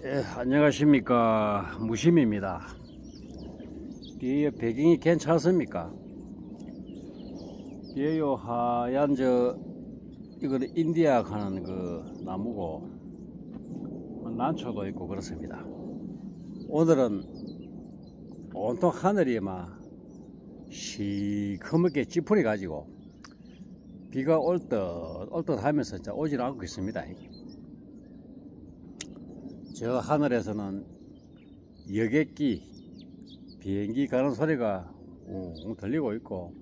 안녕하십니까, 무심입니다. 이 배경이 괜찮습니까? 이요 하얀 이거는 인디아 가는 그 나무고 난초도 있고 그렇습니다. 오늘은 온통 하늘이 막 시커멓게 찌푸려 가지고 비가 올 듯 하면서 오질 않고 있습니다. 저 하늘에서는 여객기 비행기 가는 소리가 웅 들리고 있고,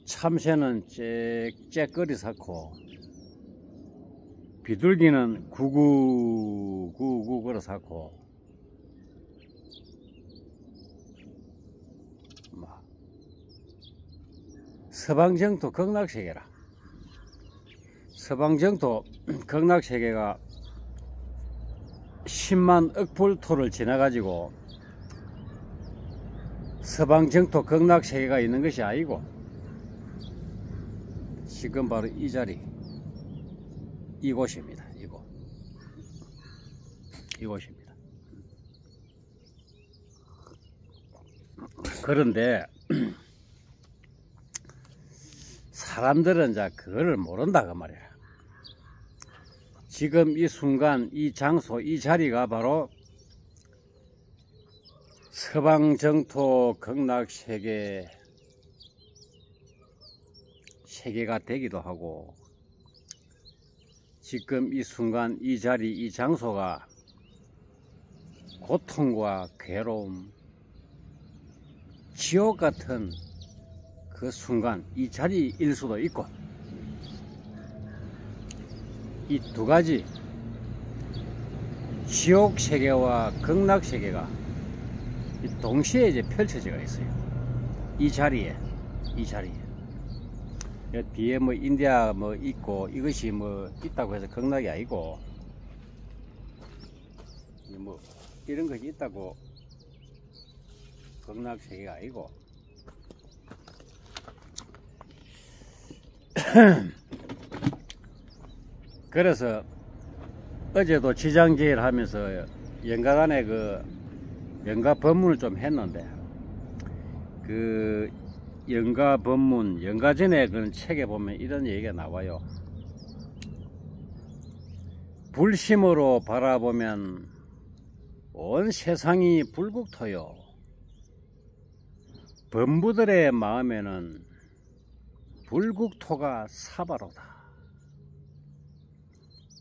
참새는 짹짹거리 삭고, 비둘기는 구구구구 걸어 삭고, 서방정토 극락세계라. 서방정토 극락세계가 10만 억불토를 지나가지고 서방정토 극락세계가 있는 것이 아니고, 지금 바로 이 자리, 이곳입니다. 이곳입니다. 그런데 사람들은 그거를 모른다 그 말이야. 지금 이 순간, 이 장소, 이 자리가 바로 서방정토 극락세계가 되기도 하고, 지금 이 순간, 이 자리, 이 장소가 고통과 괴로움, 지옥 같은 그 순간, 이 자리일 수도 있고, 이 두 가지, 지옥 세계와 극락 세계가 동시에 이제 펼쳐져 있어요. 이 자리에. 뒤에 뭐 인디아 뭐 있고, 이것이 뭐 있다고 해서 극락이 아니고, 뭐 이런 것이 있다고 극락 세계가 아니고, 그래서 어제도 지장제일 하면서 연가간에 그 연가 법문을 좀 했는데, 그 연가 법문, 연가전에 그런 책에 보면 이런 얘기가 나와요. 불심으로 바라보면 온 세상이 불국토요. 범부들의 마음에는 불국토가 사바로다.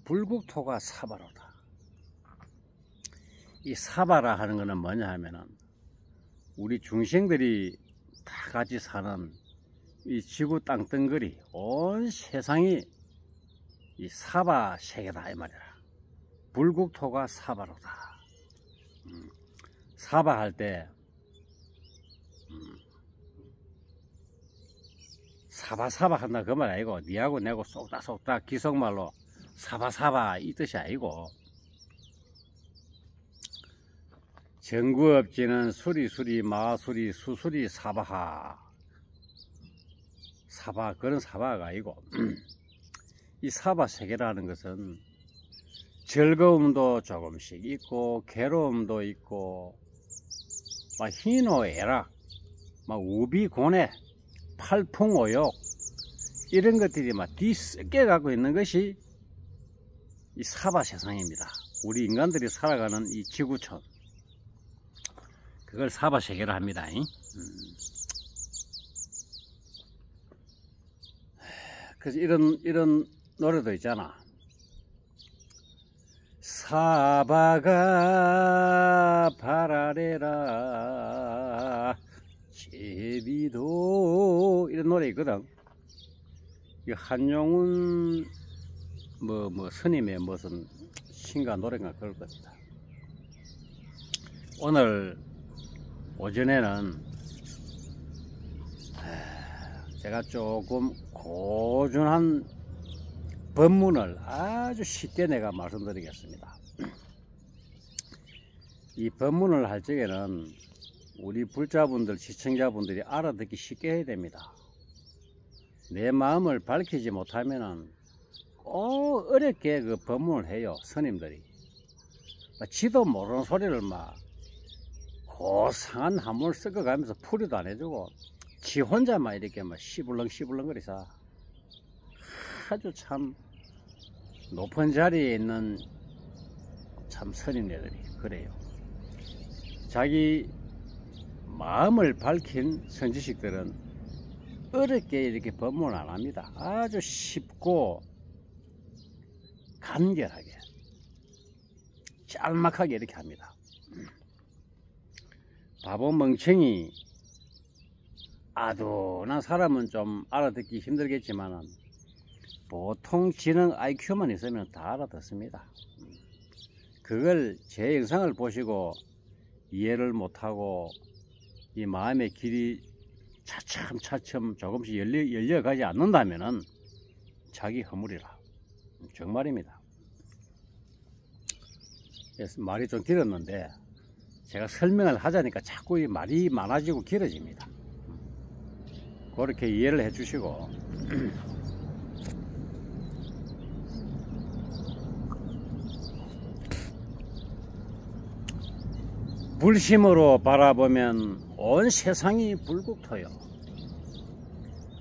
불국토가 사바로다. 이 사바라 하는 것은 뭐냐 하면은, 우리 중생들이 다 같이 사는 이 지구 땅덩어리, 온 세상이 이 사바 세계다 이 말이야. 불국토가 사바로다. 사바 할 때 사바사바 한다 그 말 아니고, 니하고 내고 쏙닥쏙닥 기속말로 사바사바 이 뜻이 아니고, 정구업지는 수리수리 마수리 수수리 사바하, 사바, 그런 사바가 아니고 이 사바 세계라는 것은 즐거움도 조금씩 있고, 괴로움도 있고, 막 희노애락, 막 우비고뇌, 팔풍오욕, 이런 것들이 막 뒤섞여 갖고 있는 것이 이 사바 세상입니다. 우리 인간들이 살아가는 이 지구촌, 그걸 사바 세계라 합니다. 그래서 이런 노래도 있잖아. 사바가 바라래라 제비도, 이런 노래 있거든. 이 한용운 뭐 스님의 무슨 신가 노래인가 그럴 겁니다. 오늘 오전에는 제가 조금 고준한 법문을 아주 쉽게 내가 말씀드리겠습니다. 이 법문을 할 적에는 우리 불자분들, 시청자분들이 알아듣기 쉽게 해야 됩니다. 내 마음을 밝히지 못하면은 꼭 어렵게 그 법문을 해요, 스님들이. 지도 모르는 소리를 막 고상한 한문을 섞어가면서 풀이도 안 해주고 지 혼자만 이렇게 막 시불렁시불렁거리서 아주 참 높은 자리에 있는 참 선임네들이 그래요. 자기 마음을 밝힌 선지식들은 어렵게 이렇게 법문을 안 합니다. 아주 쉽고 간결하게 짤막하게 이렇게 합니다. 바보 멍청이 아둔한 사람은 좀 알아듣기 힘들겠지만 보통 지능 IQ만 있으면 다 알아듣습니다. 그걸 제 영상을 보시고 이해를 못하고 이 마음의 길이 차츰차츰 조금씩 열려가지 않는다면은 자기 허물이라. 정말입니다. 그래서 말이 좀 길었는데 제가 설명을 하자니까 자꾸 이 말이 많아지고 길어집니다. 그렇게 이해를 해 주시고 불심으로 바라보면 온 세상이 불국토요.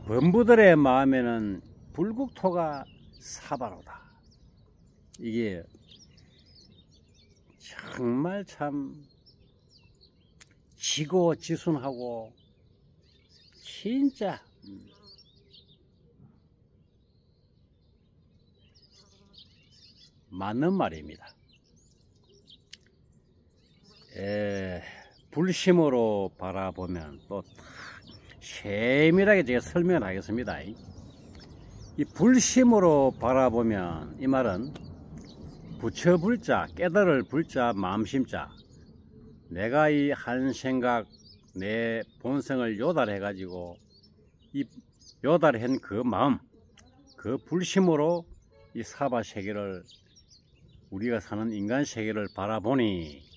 범부들의 마음에는 불국토가 사바로다. 이게 정말 참 지고지순하고 진짜 맞는 말입니다. 불심으로 바라보면 또 세밀하게 제가 설명을 하겠습니다. 이 불심으로 바라보면 이 말은 부처불자, 깨달을 불자, 마음심자, 내가 이 한 생각 내 본성을 요달해 가지고 이 요달한 그 마음, 그 불심으로 이 사바 세계를, 우리가 사는 인간 세계를 바라보니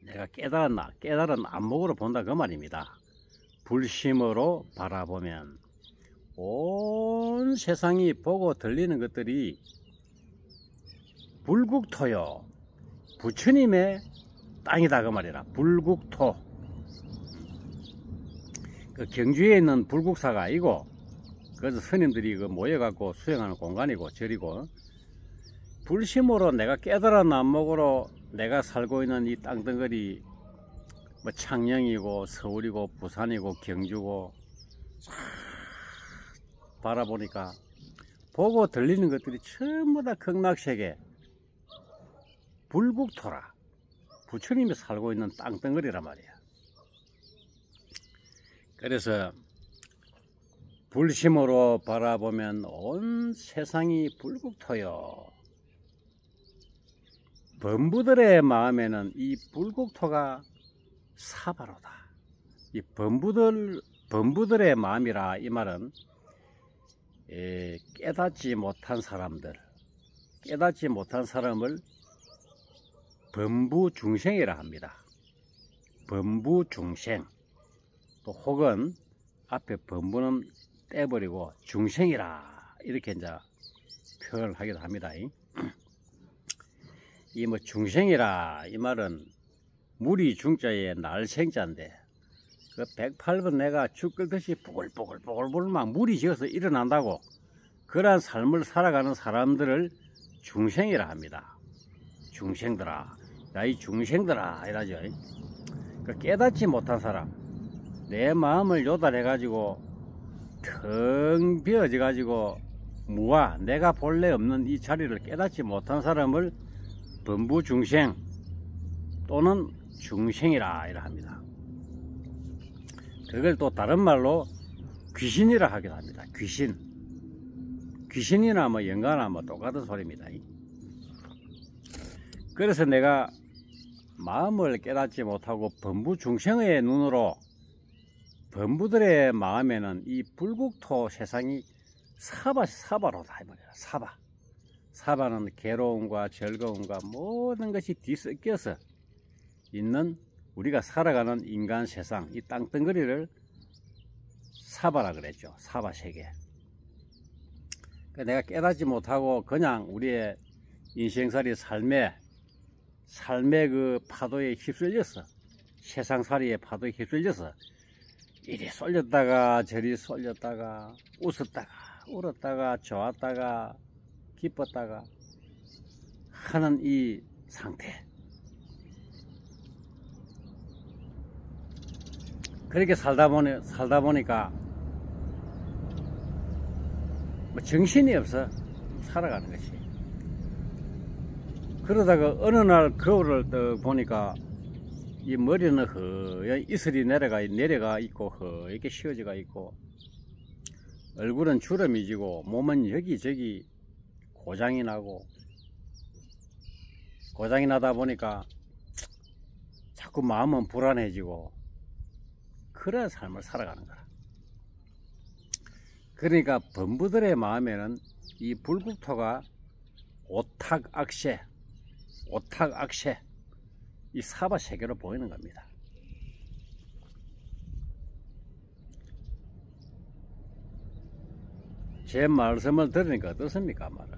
내가 깨달았나, 깨달은 안목으로 본다 그 말입니다. 불심으로 바라보면 온 세상이 보고 들리는 것들이 불국토요, 부처님의 땅이다 그 말이라. 불국토. 그 경주에 있는 불국사가 아니고 그래서 스님들이 그 모여갖고 수행하는 공간이고 절이고, 불심으로 내가 깨달은 안목으로 내가 살고 있는 이 땅덩어리 뭐 창녕이고 서울이고 부산이고 경주고 바라보니까 보고 들리는 것들이 전부 다 극락세계 불국토라. 부처님이 살고 있는 땅덩어리란 말이야. 그래서 불심으로 바라보면 온 세상이 불국토요. 범부들의 마음에는 이 불국토가 사바로다. 이 범부들의 마음이라 이 말은 깨닫지 못한 사람들, 깨닫지 못한 사람을 범부중생이라 합니다. 범부중생. 또 혹은 앞에 범부는 떼버리고 중생이라 이렇게 이제 표현을 하기도 합니다. 이 뭐 중생이라 이 말은 무리 중자에 날생자인데 그 108번 내가 죽 끓듯이 보글보글 막 무리 지어서 일어난다고 그러한 삶을 살아가는 사람들을 중생이라 합니다. 중생들아, 야 이 중생들아 이라죠. 그 깨닫지 못한 사람, 내 마음을 요달해 가지고 텅 비어져 가지고 무아, 내가 본래 없는 이 자리를 깨닫지 못한 사람을 범부중생 또는 중생이라 이라 합니다. 그걸 또 다른 말로 귀신이라 하기도 합니다. 귀신이나 뭐 영가나 뭐 똑같은 소리입니다. 그래서 내가 마음을 깨닫지 못하고 범부중생의 눈으로 범부들의 마음에는 이 불국토 세상이 사바로다 이 말이야. 사바는 괴로움과 즐거움과 모든 것이 뒤섞여서 있는 우리가 살아가는 인간 세상, 이 땅덩어리를 사바라 그랬죠. 사바 세계. 내가 깨닫지 못하고 그냥 우리의 인생살이 삶에 삶의 그 파도에 휩쓸려서, 세상살이의 파도에 휩쓸려서 이리 쏠렸다가 저리 쏠렸다가 웃었다가 울었다가 좋았다가 기뻤다가 하는 이 상태. 그렇게 살다 보니까 뭐 정신이 없어. 살아가는 것이. 그러다가 어느 날 거울을 떠 보니까 이 머리는 허연 이슬이 내려가 있고 허옇게 씌워져가 있고, 얼굴은 주름이 지고 몸은 여기저기 고장이 나다 보니까 자꾸 마음은 불안해지고, 그런 삶을 살아가는 거라. 그러니까 범부들의 마음에는 이 불국토가 오탁악세, 이 사바 세계로 보이는 겁니다. 제 말씀을 들으니까 어떻습니까? 말을.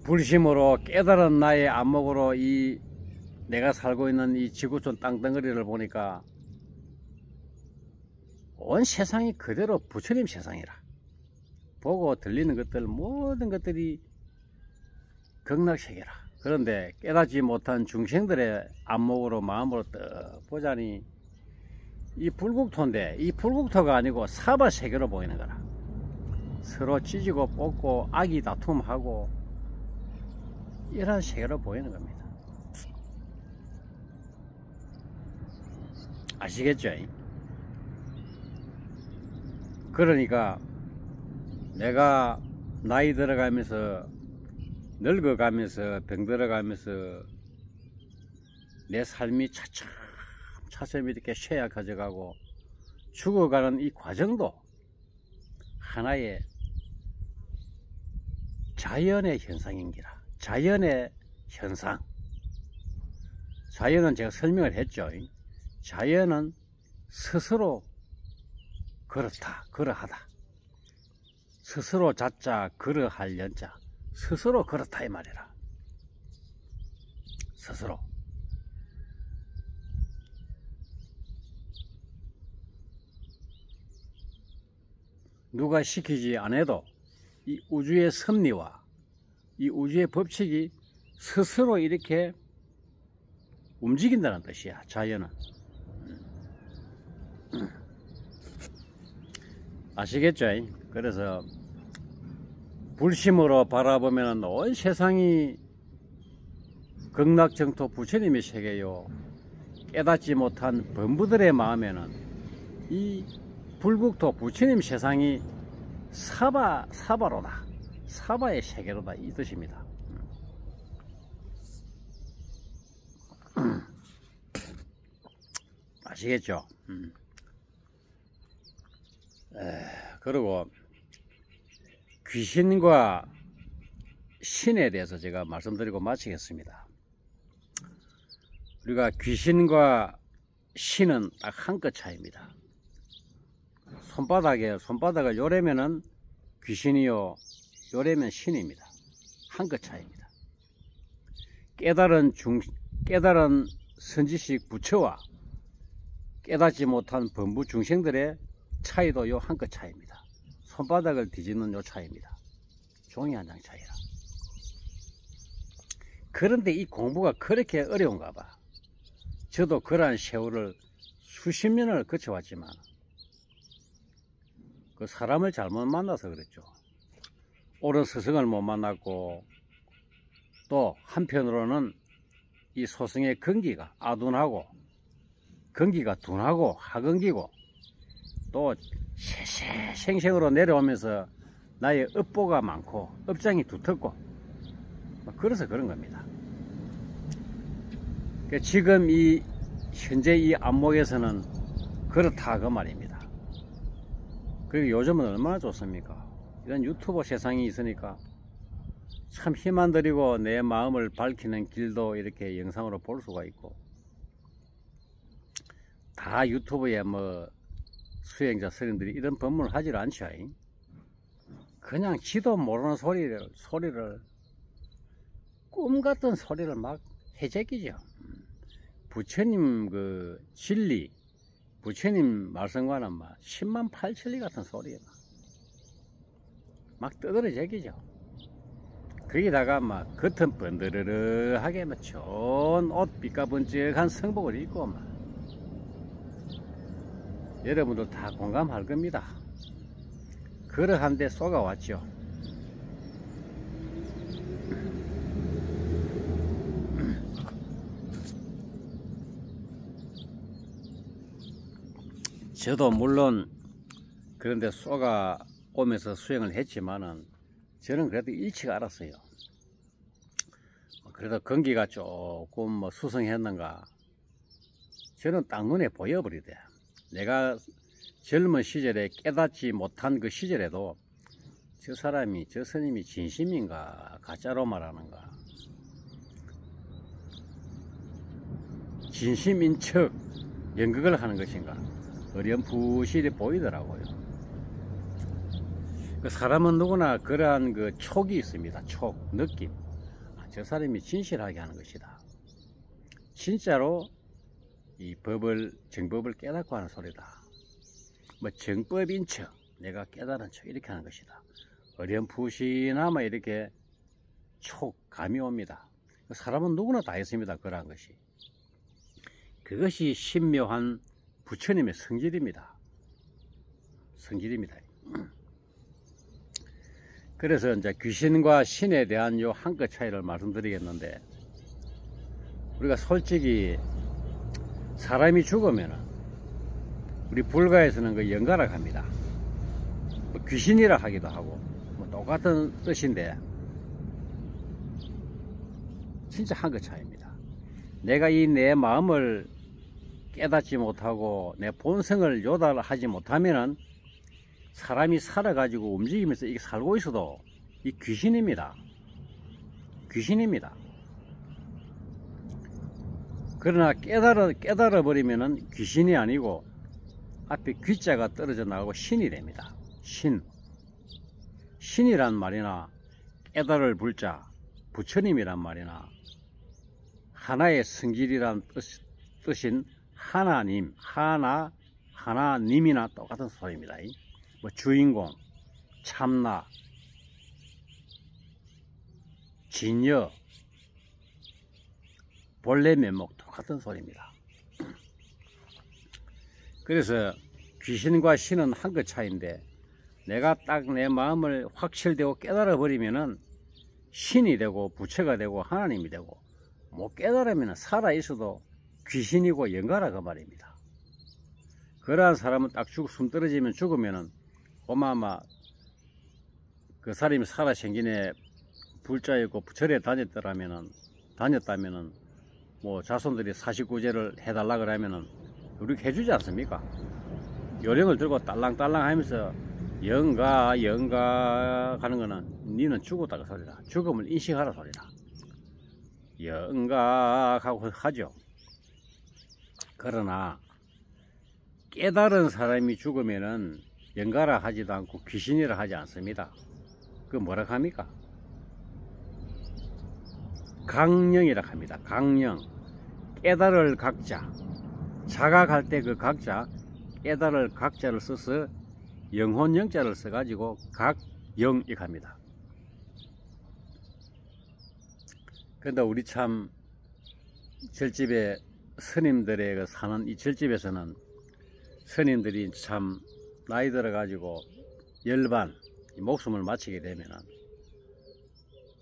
불심으로 깨달은 나의 안목으로 이 내가 살고 있는 이 지구촌 땅덩어리를 보니까 온 세상이 그대로 부처님 세상이라. 보고 들리는 것들 모든 것들이 극락세계라. 그런데 깨닫지 못한 중생들의 안목으로 마음으로 떡 보자니 이 불국토인데, 이 불국토가 아니고 사바세계로 보이는 거라. 서로 찢고 뽑고 악이 다툼하고 이런 세계로 보이는 겁니다. 아시겠죠? 그러니까 내가 나이 들어가면서, 늙어가면서, 병들어가면서 내 삶이 차츰 이렇게 쇠약해져 가고 죽어가는 이 과정도 하나의 자연의 현상인기라. 자연의 현상. 자연은 제가 설명을 했죠. 자연은 스스로 그렇다, 그러하다. 스스로 자자, 그러할 연자. 스스로 그렇다 이 말이라. 스스로. 누가 시키지 않아도 이 우주의 섭리와 이 우주의 법칙이 스스로 이렇게 움직인다는 뜻이야. 자연은. 아시겠죠? 그래서 불심으로 바라보면 온 세상이 극락정토 부처님의 세계요, 깨닫지 못한 범부들의 마음에는 이 불국토 부처님 세상이 사바로다. 사바의 세계로다. 이 뜻입니다. 아시겠죠? 그리고 귀신과 신에 대해서 제가 말씀드리고 마치겠습니다. 우리가 귀신과 신은 딱 한 끗 차이입니다. 손바닥을 요래면은 귀신이요, 요래면 신입니다. 한 끗 차이입니다. 깨달은 선지식 부처와 깨닫지 못한 범부 중생들의 차이도 요 한 끗 차이입니다. 손바닥을 뒤집는 요 차이입니다. 종이 한 장 차이라. 그런데 이 공부가 그렇게 어려운가 봐. 저도 그러한 세월을 수십 년을 거쳐왔지만 그 사람을 잘못 만나서 그랬죠. 옳은 스승을 못 만났고, 또 한편으로는 이 소승의 근기가 아둔하고, 근기가 둔하고 하근기고, 또 생생으로 내려오면서 나의 업보가 많고 업장이 두텁고, 그래서 그런 겁니다. 지금 이 현재 이 안목에서는 그렇다 그 말입니다. 그리고 요즘은 얼마나 좋습니까? 이런 유튜브 세상이 있으니까 참 힘 안 들이고 내 마음을 밝히는 길도 이렇게 영상으로 볼 수가 있고, 다 유튜브에 뭐 수행자 스님들이 이런 법문을 하질 않죠. 그냥 지도 모르는 소리를 꿈같은 소리를 막 해제끼죠. 부처님 그 진리, 부처님 말씀과는 막 10만 8천리 같은 소리에 막 떠들어 제끼죠. 거기다가 막 겉은 번드르르하게 막 좋은 옷 삐까번쩍한 성복을 입고 막 여러분들 다 공감할 겁니다. 그러한데 쏘가왔죠. 저도 물론 그런데 쏘가 오면서 수행을 했지만은 저는 그래도 일찍 알았어요. 그래도 건기가 조금 뭐 수성했는가 저는 딱 눈에 보여버리대. 내가 젊은 시절에 깨닫지 못한 그 시절에도 저 사람이, 저 스님이 진심인가 가짜로 말하는가, 진심인 척 연극을 하는 것인가 어렴풋이 보이더라고요. 그 사람은 누구나 그러한 그 촉이 있습니다. 촉, 느낌. 저 사람이 진실하게 하는 것이다. 진짜로 이 정법을 깨닫고 하는 소리다. 뭐 정법인 척, 내가 깨달은 척 이렇게 하는 것이다. 어렴풋이나마 이렇게 촉감이 옵니다. 사람은 누구나 다 있습니다. 그러한 것이. 그것이 신묘한 부처님의 성질입니다. 성질입니다. 그래서 이제 귀신과 신에 대한 요 한 끗 차이를 말씀드리겠는데, 우리가 솔직히 사람이 죽으면은 우리 불가에서는 그 영가라 합니다. 뭐 귀신이라 하기도 하고 뭐 똑같은 뜻인데 진짜 한 끗 차이입니다. 내가 이 내 마음을 깨닫지 못하고 내 본성을 요달하지 못하면은 사람이 살아가지고 움직이면서 이게 살고 있어도 이 귀신입니다. 귀신입니다. 그러나 깨달아 버리면은 귀신이 아니고 앞에 귀자가 떨어져 나가고 신이 됩니다. 신이란 말이나 깨달을 불자 부처님이란 말이나 하나의 성질이란 뜻인 하나님, 하나님이나 똑같은 소리입니다. 뭐 주인공, 참나, 진여, 본래 면목 똑같은 소리입니다. 그래서 귀신과 신은 한 끗 차이인데, 내가 딱 내 마음을 확실되고 깨달아 버리면은 신이 되고 부처가 되고 하나님이 되고, 못 깨달으면 살아 있어도 귀신이고 영가라 그 말입니다. 그러한 사람은 딱 숨 떨어지면 죽으면은 어마어마 그 사람이 살아 생긴에 불자였고 절에 다녔다면은 뭐 자손들이 사식구제를 해달라 그러면은 우리 해주지 않습니까? 요령을 들고 딸랑딸랑 하면서 영가 하는 거는 니는 죽었다 그 소리다. 죽음을 인식하라 소리다. 영가하고 하죠. 그러나 깨달은 사람이 죽으면은 영가라 하지도 않고 귀신이라 하지 않습니다. 그 뭐라 합니까? 강령이라 합니다. 강령. 깨달을 각자. 자각할 때 그 각자, 깨달을 각자를 써서 영혼 영자를 써가지고 각영 이렇게 합니다. 그런데 우리 참 절집에 스님들의 그 사는 이 절집에서는 스님들이 참 나이 들어 가지고 열반 목숨을 마치게 되면은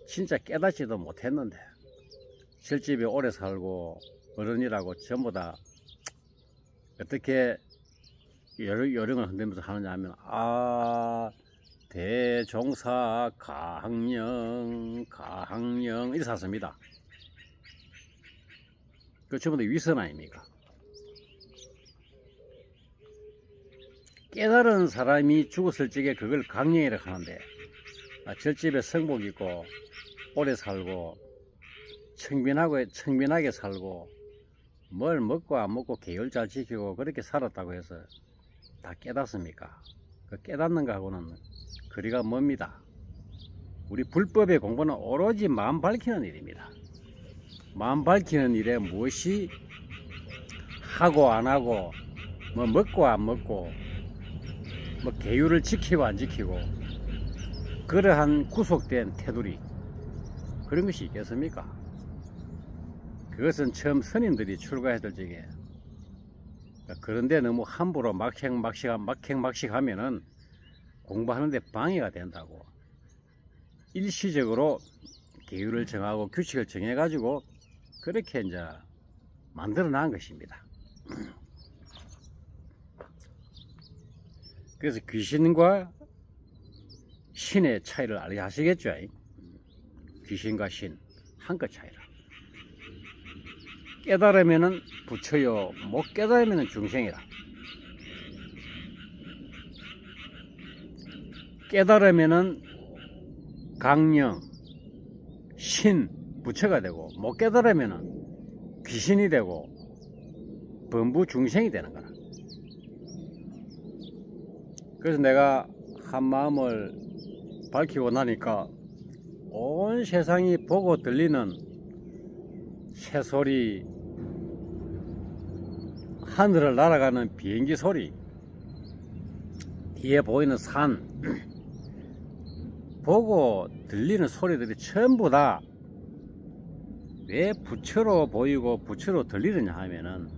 진짜 깨닫지도 못했는데 절집에 오래 살고 어른이라고 전부 다 어떻게 요령을 흔들면서 하느냐 하면 대종사 강령 이렇게 샀습니다. 그 전부 다 위선 아닙니까? 깨달은 사람이 죽었을 적에 그걸 강령이라고 하는데, 절집에 성복 있고 오래 살고 청빈하게 살고 뭘 먹고 안 먹고 계율 잘 지키고 그렇게 살았다고 해서 다 깨닫습니까? 그 깨닫는 거하고는 거리가 멉니다. 우리 불법의 공부는 오로지 마음 밝히는 일입니다. 마음 밝히는 일에 무엇이 하고 안 하고, 뭐 먹고 안 먹고, 뭐 계율을 지키고 안 지키고, 그러한 구속된 테두리, 그런 것이 있겠습니까? 그것은 처음 스님들이 출가했을 적에, 그런데 너무 함부로 막행막식 하면은 공부하는데 방해가 된다고 일시적으로 계율을 정하고 규칙을 정해 가지고 그렇게 이제 만들어 놓은 것입니다. 그래서 귀신과 신의 차이를 아시겠죠? 귀신과 신 한끗 차이라. 깨달으면은 부처요, 못 깨달으면은 중생이라. 깨달으면은 강령, 신, 부처가 되고, 못 깨달으면은 귀신이 되고 범부 중생이 되는 거라. 그래서 내가 한 마음을 밝히고 나니까 온 세상이 보고 들리는 새소리, 하늘을 날아가는 비행기 소리, 뒤에 보이는 산, 보고 들리는 소리들이 전부 다 왜 부처로 보이고 부처로 들리느냐 하면은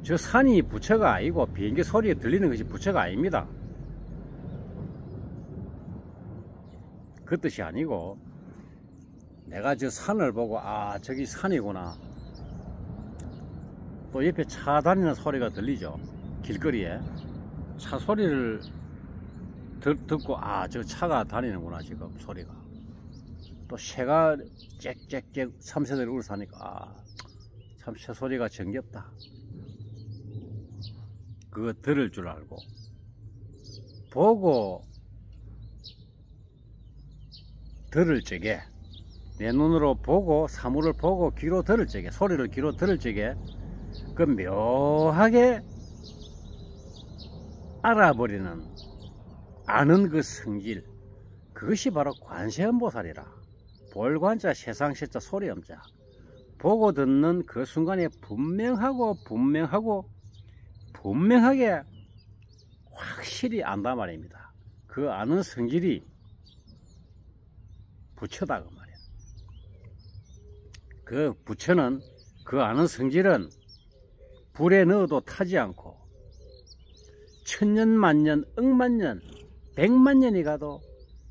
저 산이 부처가 아니고 비행기 소리에 들리는 것이 부처가 아닙니다. 그 뜻이 아니고 내가 저 산을 보고 아 저기 산이구나, 또 옆에 차 다니는 소리가 들리죠. 길거리에 차 소리를 듣고 아 저 차가 다니는구나 지금 소리가. 또 새가 짹짹짹 참새들이 울사니까 아 참 새 소리가 정겹다. 그거 들을 줄 알고 보고 들을 적에 내 눈으로 보고 사물을 보고 귀로 들을 적에 소리를 귀로 들을 적에 그 묘하게 알아버리는 아는 그 성질, 그것이 바로 관세음보살이라. 볼관자 세상세자 소리음자. 보고 듣는 그 순간에 분명하게 확실히 안단 말입니다. 그 아는 성질이 부처다 그 말이야. 그 부처는 그 아는 성질은 불에 넣어도 타지 않고 천년 만년 억만년 백만년이 가도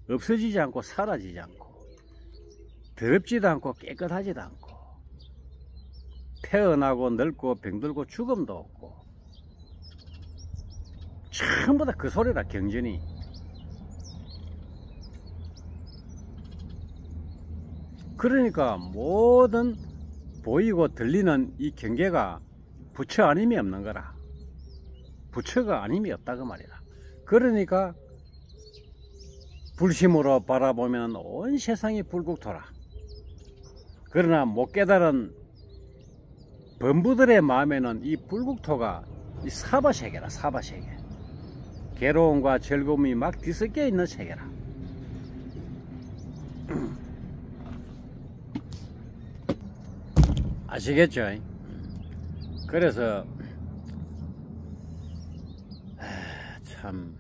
없어지지 않고 사라지지 않고 더럽지도 않고 깨끗하지도 않고 태어나고 늙고 병들고 죽음도 없고 전부 다 그 소리라. 경전이 그러니까 모든 보이고 들리는 이 경계가 부처 아님이 없는 거라. 부처가 아님이 없다 그 말이라. 그러니까 불심으로 바라보면 온 세상이 불국토라. 그러나 못 깨달은 범부들의 마음에는 이 불국토가 이 사바세계라. 사바세계. 괴로움과 즐거움이 막 뒤섞여 있는 세계라. 아시겠죠? 그래서 참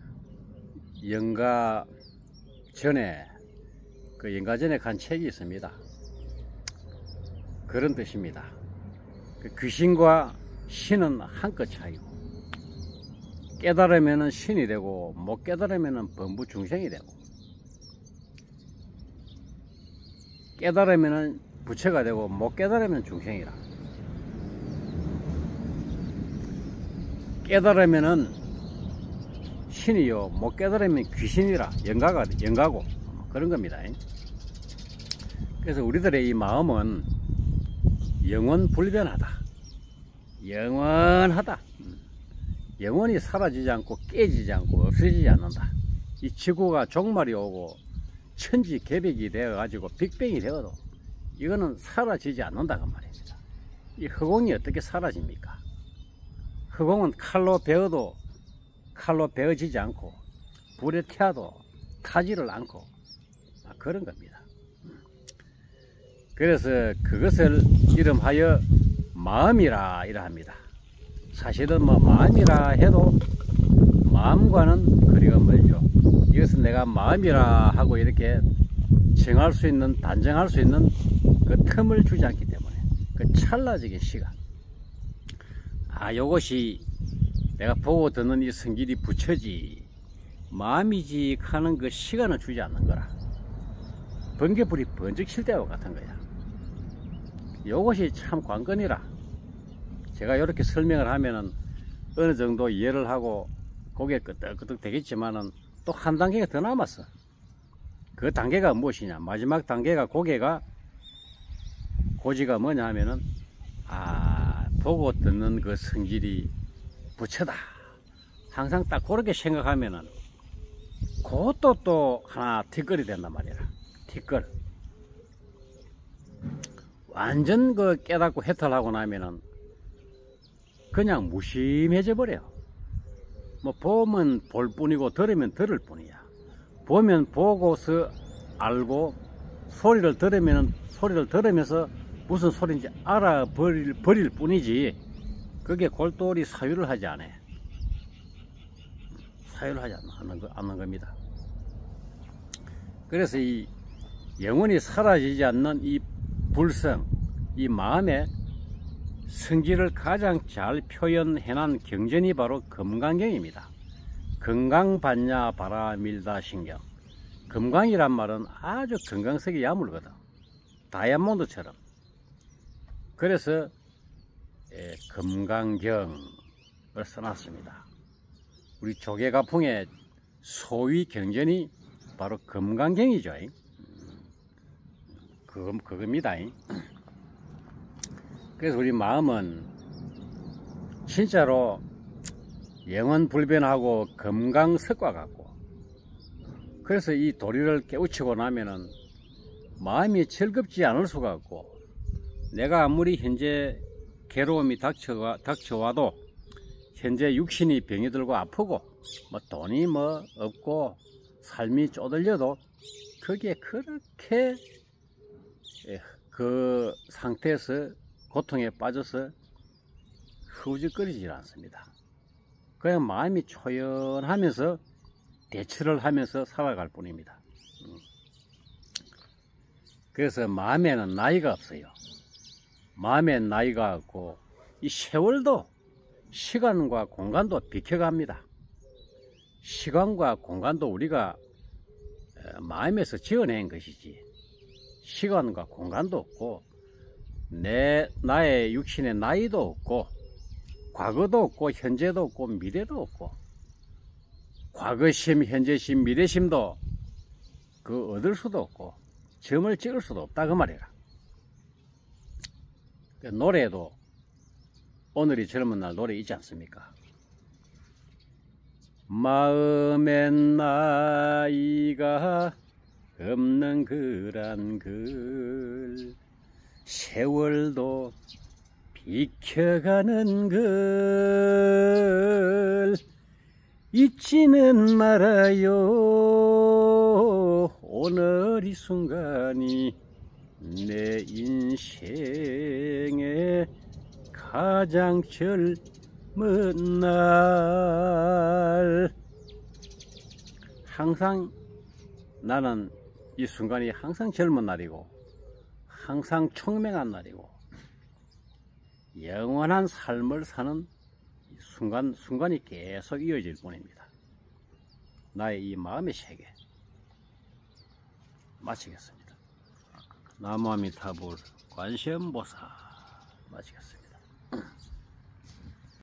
영가 전에 간 책이 있습니다. 그런 뜻입니다. 귀신과 신은 한끗 차이고 깨달으면 신이 되고 못 깨달으면 범부 중생이 되고 깨달으면 부처가 되고 못 깨달으면 중생이라. 깨달으면 신이요 못 깨달으면 귀신이라. 영가고 그런 겁니다. 그래서 우리들의 이 마음은 영원불변하다. 영원하다. 영원히 사라지지 않고 깨지지 않고 없어지지 않는다. 이 지구가 종말이 오고 천지개벽이 되어 가지고 빅뱅이 되어도 이거는 사라지지 않는다 그 말입니다. 이 허공이 어떻게 사라집니까? 허공은 칼로 베어도 칼로 베어지지 않고 불에 태워도 타지를 않고 그런 겁니다. 그래서 그것을 이름하여 마음이라 이러합니다. 사실은 뭐 마음이라 해도 마음과는 거리가 멀죠. 이것은 내가 마음이라 하고 이렇게 정할 수 있는, 단정할 수 있는 그 틈을 주지 않기 때문에 그 찰나적인 시간, 요것이 내가 보고 듣는 이 성질이 부처지 마음이지 하는 그 시간을 주지 않는 거라. 번개불이 번쩍 칠 때와 같은 거야. 요것이 참 관건이라. 제가 이렇게 설명을 하면은 어느 정도 이해를 하고 고개가 끄덕끄덕 되겠지만은 또 한 단계가 더 남았어. 그 단계가 무엇이냐? 마지막 단계가 고지가 뭐냐 하면은 보고 듣는 그 성질이 부처다. 항상 딱 그렇게 생각하면은 그것도 또 하나 뒷걸이 된단 말이야. 뒷걸. 완전 그 깨닫고 해탈하고 나면은 그냥 무심해져 버려. 뭐 보면 볼 뿐이고 들으면 들을 뿐이야. 보면 보고서 알고, 소리를 들으면 소리를 들으면서 무슨 소리인지 알아버릴 뿐이지 그게 골똘히 사유를 하지 않아. 사유를 하지 않는 겁니다. 그래서 이 영원히 사라지지 않는 이 불성, 이 마음의 성질을 가장 잘 표현해낸 경전이 바로 금강경입니다. 건강받냐 바라 밀다 신경. 금강이란 말은 아주 건강석이 야물거든. 다이아몬드처럼. 그래서 금강경을 써놨습니다. 우리 조계가풍의 소위 경전이 바로 금강경이죠. 그겁니다. 그래서 우리 마음은 진짜로 영원불변하고 금강석과 같고, 그래서 이 도리를 깨우치고 나면은 마음이 즐겁지 않을 수가 없고, 내가 아무리 현재 괴로움이 닥쳐와도 현재 육신이 병이 들고 아프고 뭐 돈이 뭐 없고 삶이 쪼들려도 거기에 그렇게 그 상태에서 고통에 빠져서 흐우적거리질 않습니다. 그냥 마음이 초연하면서 대처를 하면서 살아갈 뿐입니다. 그래서 마음에는 나이가 없어요. 마음에 나이가 없고 이 세월도 시간과 공간도 비켜갑니다. 시간과 공간도 우리가 마음에서 지어낸 것이지, 시간과 공간도 없고 나의 육신의 나이도 없고 과거도 없고 현재도 없고 미래도 없고, 과거심, 현재심, 미래심도 그 얻을 수도 없고 점을 찍을 수도 없다 그 말이라. 노래도 오늘이 젊은 날 노래 있지 않습니까? 마음엔 나이가 없는 그란 글, 세월도 비켜가는 걸 잊지는 말아요. 오늘 이 순간이 내 인생의 가장 젊은 날. 항상 나는 이 순간이 항상 젊은 날이고 항상 총명한 날이고 영원한 삶을 사는 순간이 계속 이어질 뿐입니다. 나의 이 마음의 세계 마치겠습니다. 나무아미타불 관세음보살 마치겠습니다.